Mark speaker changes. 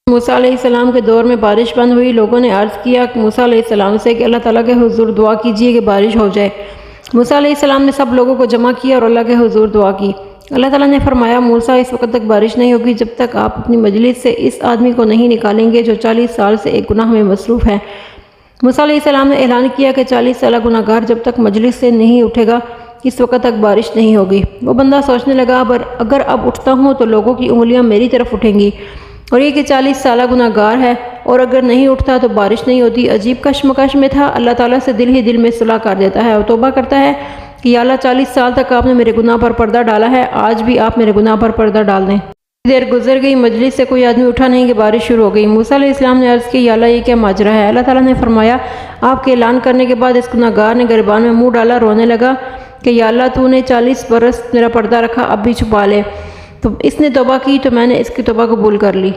Speaker 1: मूसा अलैहिस्सलाम के दौर में बारिश बंद हुई। लोगों ने अर्ज़ किया मूसा अलैहिस्सलाम से कि अल्लाह ताला के हुज़ूर दुआ कीजिए कि बारिश हो जाए। मूसा अलैहिस्सलाम ने सब लोगों को जमा किया और अल्लाह के हुज़ूर दुआ की। अल्लाह ताला ने फरमाया, मूसा इस वक्त तक बारिश नहीं होगी जब तक आप अपनी मजलिस से इस आदमी को नहीं निकालेंगे जो 40 साल से एक गुनाह में मसरूफ़ है। मूसा अलैहिस्सलाम ने ऐलान किया कि 40 साल गुनाहगार जब तक मजलिस से नहीं उठेगा इस वक्त तक बारिश नहीं होगी। वो बंदा सोचने लगा अगर अब उठता हूँ तो लोगों की उंगलियाँ मेरी तरफ उठेंगी और ये कि 40 साल गुनाहगार है और अगर नहीं उठता तो बारिश नहीं होती। अजीब कशमकश में था। अल्लाह ताला से दिल ही दिल में सुलह कर देता है और तौबा करता है कि या अल्लाह 40 साल तक आपने मेरे गुनाह पर पर्दा डाला है, आज भी आप मेरे गुनाह पर पर्दा डाल दें। देर गुजर गई, मजलिस से कोई आदमी उठा नहीं कि बारिश शुरू हो गई। मूसा अलैहिस्सलाम ने अर्ज़ की, या अल्लाह ये क्या माजरा है। अल्लाह ताला ने फरमाया, आपके ऐलान करने के बाद इस गुनाहगार ने गिरबान में मुँह डाला, रोने लगा कि या अल्लाह तूने 40 बरस मेरा पर्दा रखा, अब भी छुपा ले। तो इसने तौबा की तो मैंने इसकी तौबा कबूल कर ली।